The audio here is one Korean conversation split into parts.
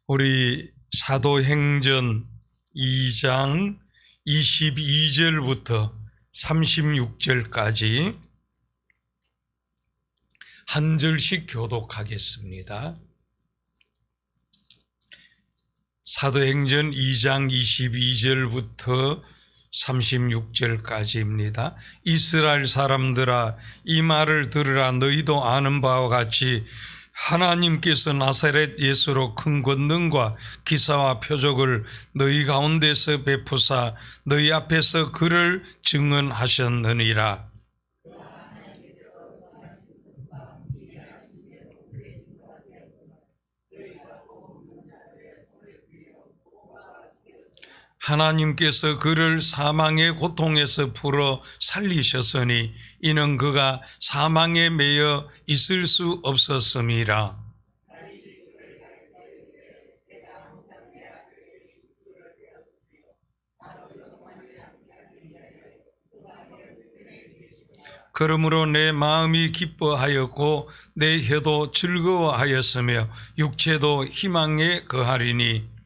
우리 사도행전 2장 22절부터 36절까지 한 절씩 교독하겠습니다. 사도행전 2장 22절부터 36절까지입니다. 이스라엘 사람들아, 이 말을 들으라. 너희도 아는 바와 같이 하나님께서 나사렛 예수로 큰 권능과 기사와 표적을 너희 가운데서 베푸사 너희 앞에서 그를 증언하셨느니라. 하나님께서 그를 사망의 고통에서 풀어 살리셨으니 이는 그가 사망에 매여 있을 수 없었음이라. 그러므로 내 마음이 기뻐하였고 내 혀도 즐거워하였으며 육체도 희망에 거하리니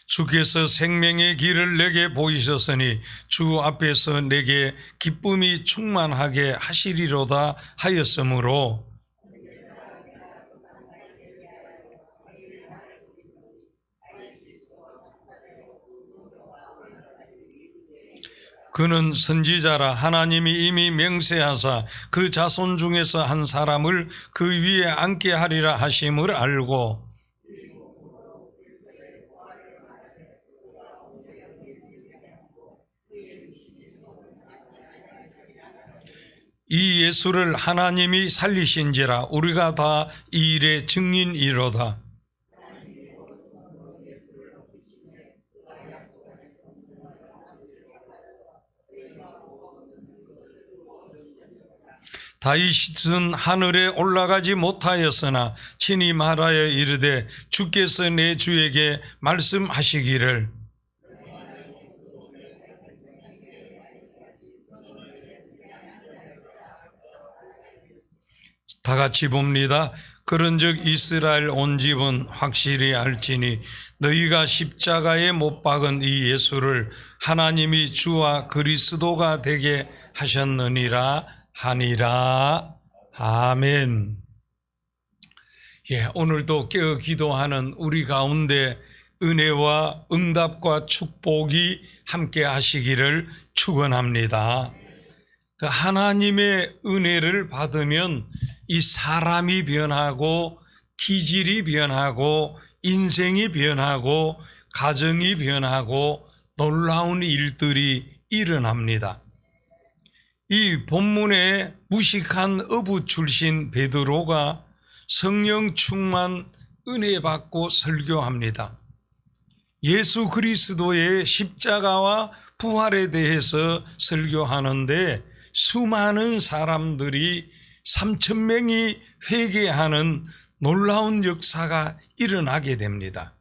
주께서 생명의 길을 내게 보이셨으니 주 앞에서 내게 기쁨이 충만하게 하시리로다 하였으므로 그는 선지자라 하나님이 이미 명세하사 그 자손 중에서 한 사람을 그 위에 앉게 하리라 하심을 알고 이 예수를 하나님이 살리신지라 우리가 다 이 일의 증인이로다. 다윗은 하늘에 올라가지 못하였으나 친히 말하여 이르되 주께서 내 주에게 말씀하시기를 다 같이 봅니다. 그런즉 이스라엘 온 집은 확실히 알지니 너희가 십자가에 못 박은 이 예수를 하나님이 주와 그리스도가 되게 하셨느니라 하니라. 아멘. 오늘도 깨어 기도하는 우리 가운데 은혜와 응답과 축복이 함께 하시기를 축원합니다. 하나님의 은혜를 받으면 이 사람이 변하고 기질이 변하고 인생이 변하고 가정이 변하고 놀라운 일들이 일어납니다. 이 본문에 무식한 어부 출신 베드로가 성령 충만 은혜 받고 설교합니다. 예수 그리스도의 십자가와 부활에 대해서 설교하는데 수많은 사람들이 3,000명이 회개하는 놀라운 역사가 일어나게 됩니다.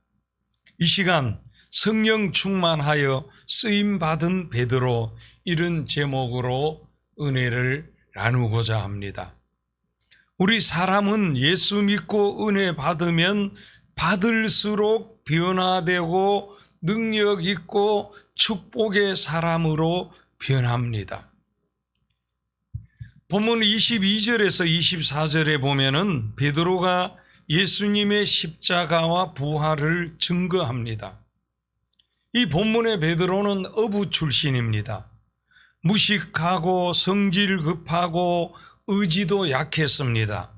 이 시간 성령 충만하여 쓰임받은 베드로, 이런 제목으로 은혜를 나누고자 합니다. 우리 사람은 예수 믿고 은혜 받으면 받을수록 변화되고 능력 있고 축복의 사람으로 변합니다. 본문 22절에서 24절에 보면은 베드로가 예수님의 십자가와 부활을 증거합니다. 이 본문의 베드로는 어부 출신입니다. 무식하고 성질 급하고 의지도 약했습니다.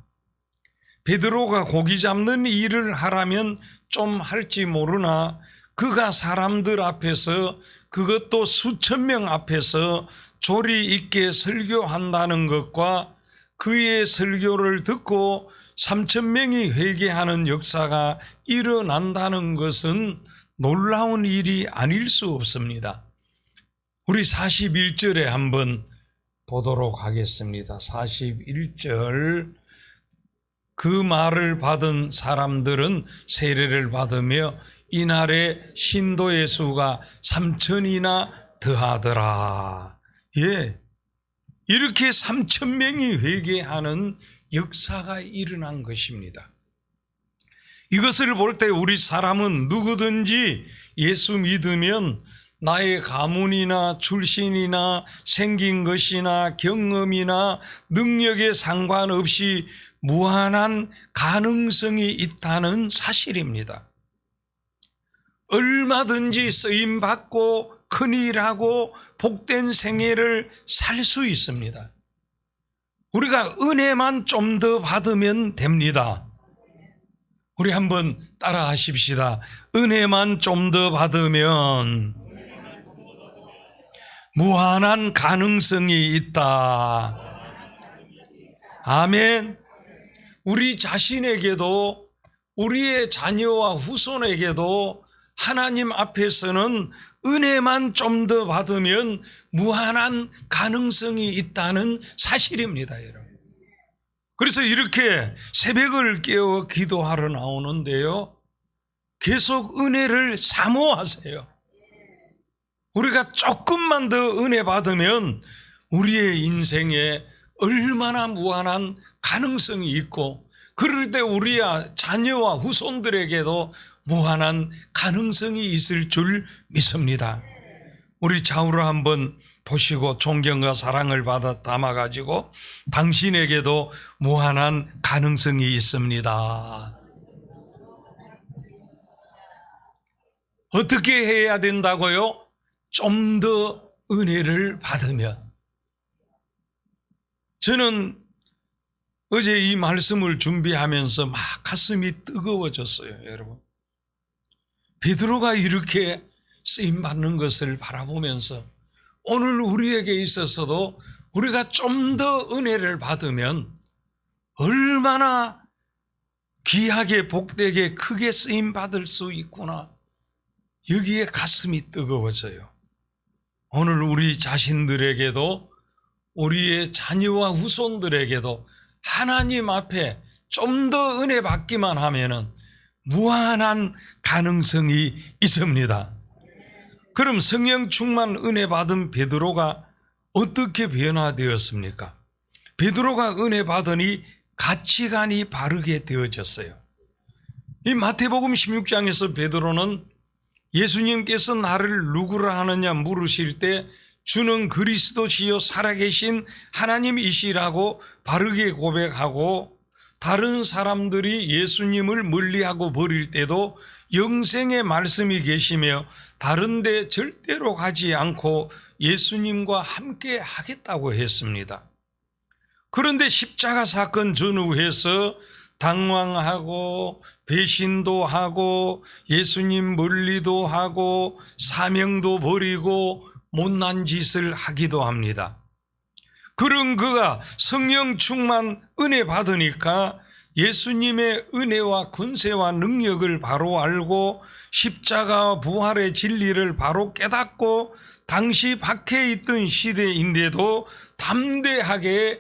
베드로가 고기 잡는 일을 하라면 좀 할지 모르나 그가 사람들 앞에서, 그것도 수천 명 앞에서 조리 있게 설교한다는 것과 그의 설교를 듣고 3,000명이 회개하는 역사가 일어난다는 것은 놀라운 일이 아닐 수 없습니다. 우리 41절에 한번 보도록 하겠습니다. 41절. 그 말을 받은 사람들은 세례를 받으며 이날에 신도의 수가 3,000이나 더하더라. 이렇게 3,000명이 회개하는 역사가 일어난 것입니다. 이것을 볼 때 우리 사람은 누구든지 예수 믿으면 나의 가문이나 출신이나 생긴 것이나 경험이나 능력에 상관없이 무한한 가능성이 있다는 사실입니다. 얼마든지 쓰임받고 큰일하고 복된 생애를 살 수 있습니다. 우리가 은혜만 좀 더 받으면 됩니다. 우리 한번 따라 하십시다. 은혜만 좀 더 받으면 무한한 가능성이 있다. 아멘. 우리 자신에게도 우리의 자녀와 후손에게도 하나님 앞에서는 은혜만 좀 더 받으면 무한한 가능성이 있다는 사실입니다, 여러분. 그래서 이렇게 새벽을 깨워 기도하러 나오는데요, 계속 은혜를 사모하세요. 우리가 조금만 더 은혜 받으면 우리의 인생에 얼마나 무한한 가능성이 있고, 그럴 때 우리 자녀와 후손들에게도 무한한 가능성이 있을 줄 믿습니다. 우리 좌우로 한번 보시고 존경과 사랑을 받아 담아가지고 당신에게도 무한한 가능성이 있습니다. 어떻게 해야 된다고요? 좀 더 은혜를 받으면. 저는 어제 이 말씀을 준비하면서 막 가슴이 뜨거워졌어요, 여러분. 베드로가 이렇게 쓰임받는 것을 바라보면서 오늘 우리에게 있어서도 우리가 좀 더 은혜를 받으면 얼마나 귀하게 복되게 크게 쓰임받을 수 있구나, 여기에 가슴이 뜨거워져요. 오늘 우리 자신들에게도 우리의 자녀와 후손들에게도 하나님 앞에 좀 더 은혜 받기만 하면은 무한한 가능성이 있습니다. 그럼 성령 충만 은혜 받은 베드로가 어떻게 변화되었습니까? 베드로가 은혜 받으니 가치관이 바르게 되어졌어요. 이 마태복음 16장에서 베드로는 예수님께서 나를 누구라 하느냐 물으실 때 주는 그리스도시요 살아계신 하나님이시라고 바르게 고백하고, 다른 사람들이 예수님을 멀리하고 버릴 때도 영생의 말씀이 계시며 다른 데 절대로 가지 않고 예수님과 함께 하겠다고 했습니다. 그런데 십자가 사건 전후에서 당황하고 배신도 하고 예수님 멀리도 하고 사명도 버리고 못난 짓을 하기도 합니다. 그런 그가 성령 충만 은혜 받으니까 예수님의 은혜와 권세와 능력을 바로 알고 십자가와 부활의 진리를 바로 깨닫고 당시 박해 있던 시대인데도 담대하게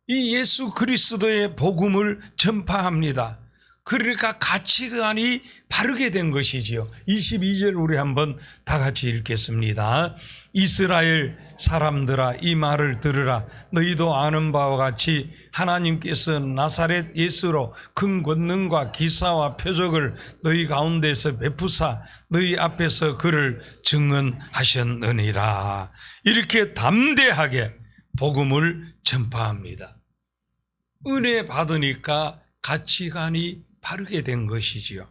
이 예수 그리스도의 복음을 전파합니다. 그러니까 가치관이 바르게 된 것이지요. 22절 우리 한번 다 같이 읽겠습니다. 이스라엘 사람들아, 이 말을 들으라. 너희도 아는 바와 같이 하나님께서 나사렛 예수로 큰 권능과 기사와 표적을 너희 가운데서 베푸사 너희 앞에서 그를 증언하셨느니라. 이렇게 담대하게 복음을 전파합니다. 은혜 받으니까 가치관이 바르게 된 것이지요.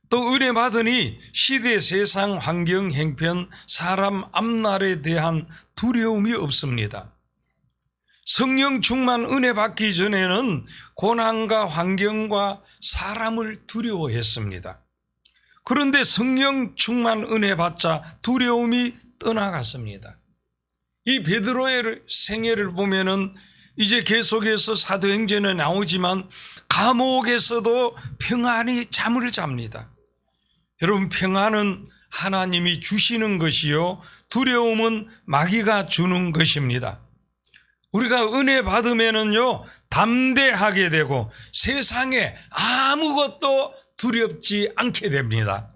또 은혜 받으니 시대, 세상, 환경, 행편, 사람 앞날에 대한 두려움이 없습니다. 성령 충만 은혜 받기 전에는 고난과 환경과 사람을 두려워했습니다. 그런데 성령 충만 은혜 받자 두려움이 떠나갔습니다. 이 베드로의 생애를 보면은 이제 계속해서 사도행전에 나오지만 감옥에서도 평안히 잠을 잡니다. 여러분, 평안은 하나님이 주시는 것이요, 두려움은 마귀가 주는 것입니다. 우리가 은혜 받으면은요, 담대하게 되고 세상에 아무것도 두렵지 않게 됩니다.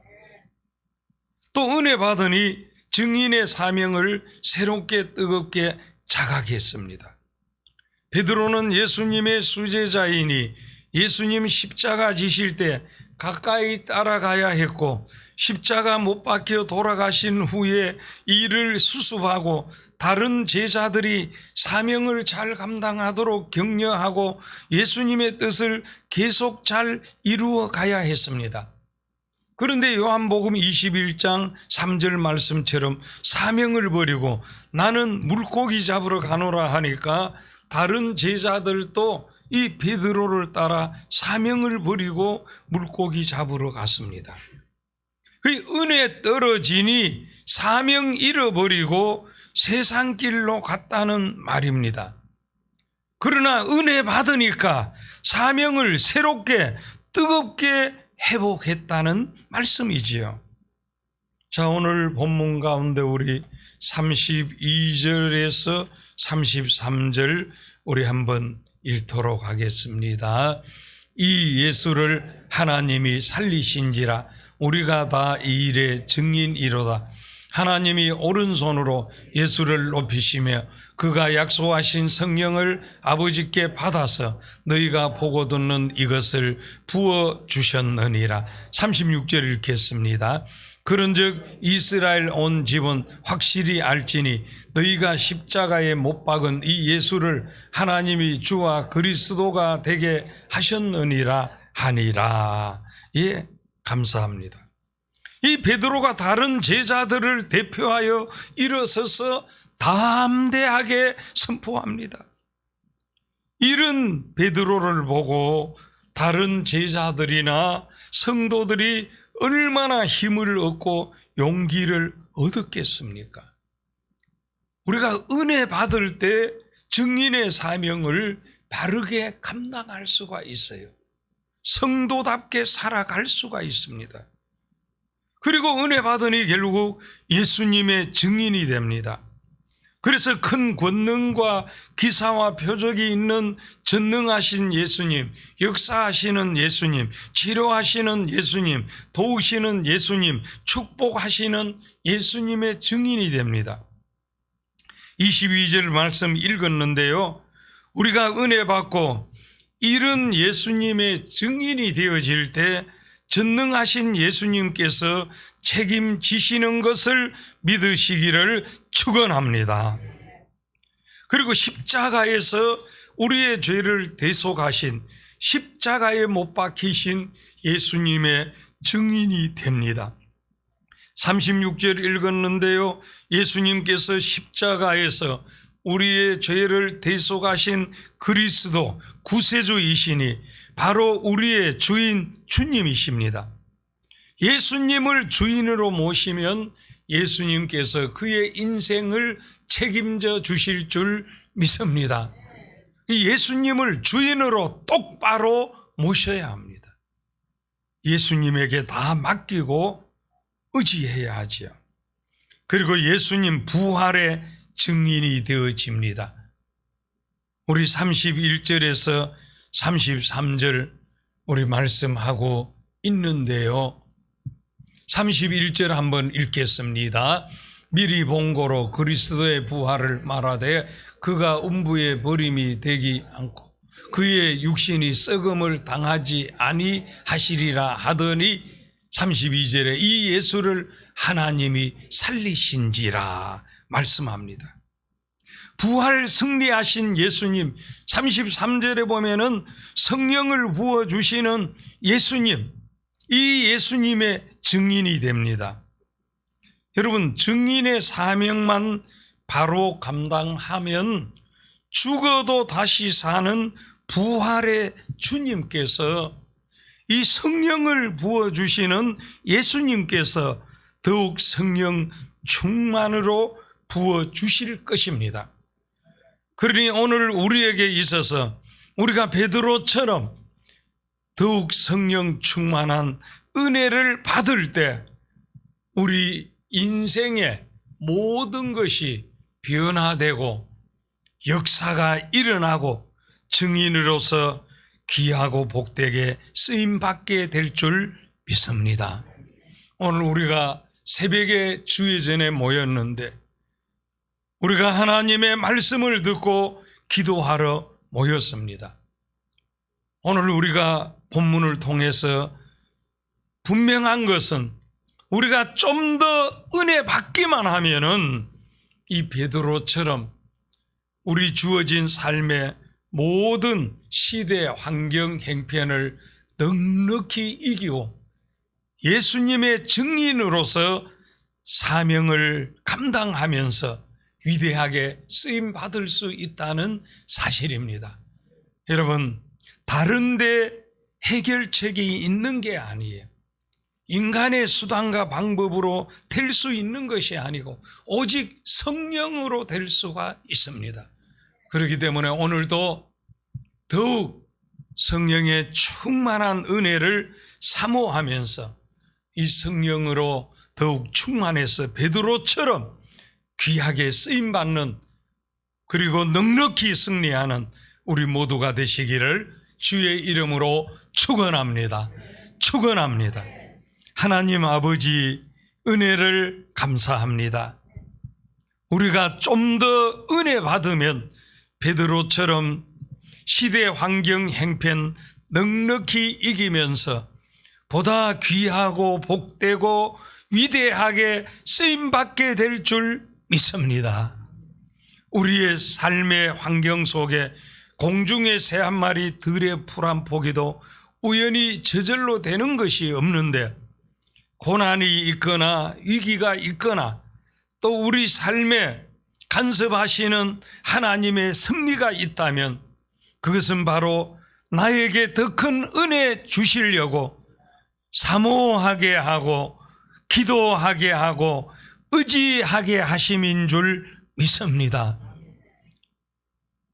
또 은혜 받으니 증인의 사명을 새롭게 뜨겁게 자각했습니다. 베드로는 예수님의 수제자이니 예수님 십자가 지실 때 가까이 따라가야 했고, 십자가 못 박혀 돌아가신 후에 이를 수습하고 다른 제자들이 사명을 잘 감당하도록 격려하고 예수님의 뜻을 계속 잘 이루어 가야 했습니다. 그런데 요한복음 21장 3절 말씀처럼 사명을 버리고 나는 물고기 잡으러 가노라 하니까 다른 제자들도 이 베드로를 따라 사명을 버리고 물고기 잡으러 갔습니다. 그 은혜 떨어지니 사명 잃어버리고 세상 길로 갔다는 말입니다. 그러나 은혜 받으니까 사명을 새롭게 뜨겁게 회복했다는 말씀이지요. 자, 오늘 본문 가운데 우리 32절에서 33절 우리 한번 읽도록 하겠습니다. 이 예수를 하나님이 살리신지라 우리가 다 이 일의 증인이로다. 하나님이 오른손으로 예수를 높이시며 그가 약속하신 성령을 아버지께 받아서 너희가 보고 듣는 이것을 부어주셨느니라. 36절 읽겠습니다. 그런즉 이스라엘 온 집은 확실히 알지니 너희가 십자가에 못 박은 이 예수를 하나님이 주와 그리스도가 되게 하셨느니라 하니라. 예, 감사합니다. 이 베드로가 다른 제자들을 대표하여 일어서서 담대하게 선포합니다. 이런 베드로를 보고 다른 제자들이나 성도들이 얼마나 힘을 얻고 용기를 얻었겠습니까? 우리가 은혜 받을 때 증인의 사명을 바르게 감당할 수가 있어요. 성도답게 살아갈 수가 있습니다. 그리고 은혜 받으니 결국 예수님의 증인이 됩니다. 그래서 큰 권능과 기사와 표적이 있는 전능하신 예수님, 역사하시는 예수님, 치료하시는 예수님, 도우시는 예수님, 축복하시는 예수님의 증인이 됩니다. 22절 말씀 읽었는데요, 우리가 은혜 받고 이런 예수님의 증인이 되어질 때 전능하신 예수님께서 책임지시는 것을 믿으시기를 축원합니다. 그리고 십자가에서 우리의 죄를 대속하신, 십자가에 못 박히신 예수님의 증인이 됩니다. 36절 읽었는데요, 예수님께서 십자가에서 우리의 죄를 대속하신 그리스도 구세주이시니 바로 우리의 주인 주님이십니다. 예수님을 주인으로 모시면 예수님께서 그의 인생을 책임져 주실 줄 믿습니다. 예수님을 주인으로 똑바로 모셔야 합니다. 예수님에게 다 맡기고 의지해야 하지요. 그리고 예수님 부활의 증인이 되어집니다. 우리 31절에서 33절 우리 말씀하고 있는데요, 31절 한번 읽겠습니다. 미리 본고로 그리스도의 부활을 말하되 그가 음부의 버림이 되지 않고 그의 육신이 썩음을 당하지 아니하시리라 하더니 32절에 이 예수를 하나님이 살리신지라 말씀합니다. 부활 승리하신 예수님, 33절에 보면은 성령을 부어주시는 예수님, 이 예수님의 증인이 됩니다. 여러분, 증인의 사명만 바로 감당하면 죽어도 다시 사는 부활의 주님께서, 이 성령을 부어주시는 예수님께서 더욱 성령 충만으로 부어주실 것입니다. 그러니 오늘 우리에게 있어서 우리가 베드로처럼 더욱 성령 충만한 은혜를 받을 때 우리 인생의 모든 것이 변화되고 역사가 일어나고 증인으로서 귀하고 복되게 쓰임받게 될 줄 믿습니다. 오늘 우리가 새벽에 주예전에 모였는데 우리가 하나님의 말씀을 듣고 기도하러 모였습니다. 오늘 우리가 본문을 통해서 분명한 것은 우리가 좀 더 은혜 받기만 하면은 이 베드로처럼 우리 주어진 삶의 모든 시대 환경 행편을 넉넉히 이기고 예수님의 증인으로서 사명을 감당하면서 위대하게 쓰임 받을 수 있다는 사실입니다. 여러분, 다른데 해결책이 있는 게 아니에요. 인간의 수단과 방법으로 될 수 있는 것이 아니고 오직 성령으로 될 수가 있습니다. 그렇기 때문에 오늘도 더욱 성령의 충만한 은혜를 사모하면서 이 성령으로 더욱 충만해서 베드로처럼 귀하게 쓰임받는 그리고 넉넉히 승리하는 우리 모두가 되시기를 주의 이름으로 축원합니다. 축원합니다. 하나님 아버지 은혜를 감사합니다. 우리가 좀 더 은혜 받으면 베드로처럼 시대 환경 행편 넉넉히 이기면서 보다 귀하고 복되고 위대하게 쓰임받게 될 줄 믿습니다. 우리의 삶의 환경 속에 공중의 새 한 마리 들의 풀 한 포기도 우연히 저절로 되는 것이 없는데 고난이 있거나 위기가 있거나 또 우리 삶에 간섭하시는 하나님의 섭리가 있다면 그것은 바로 나에게 더 큰 은혜 주시려고 사모하게 하고 기도하게 하고 의지하게 하심인 줄 믿습니다.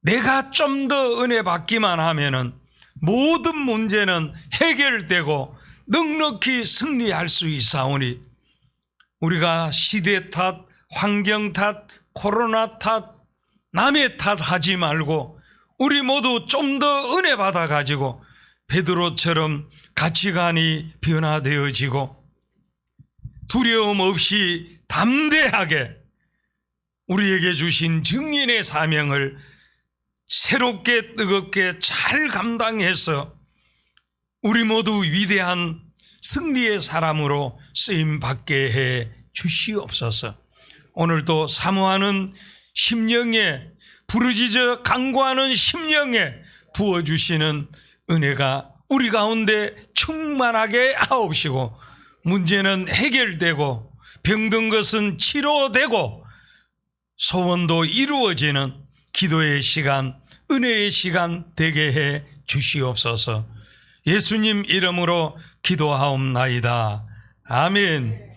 내가 좀 더 은혜 받기만 하면은 모든 문제는 해결되고 넉넉히 승리할 수 있사오니 우리가 시대 탓, 환경 탓, 코로나 탓, 남의 탓 하지 말고 우리 모두 좀 더 은혜 받아 가지고 베드로처럼 가치관이 변화되어지고 두려움 없이 담대하게 우리에게 주신 증인의 사명을 새롭게 뜨겁게 잘 감당해서 우리 모두 위대한 승리의 사람으로 쓰임받게 해 주시옵소서. 오늘도 사모하는 심령에 부르짖어 간구하는 심령에 부어주시는 은혜가 우리 가운데 충만하게 하옵시고 문제는 해결되고 병든 것은 치료되고 소원도 이루어지는 기도의 시간, 은혜의 시간 되게 해 주시옵소서. 예수님 이름으로 기도하옵나이다. 아멘.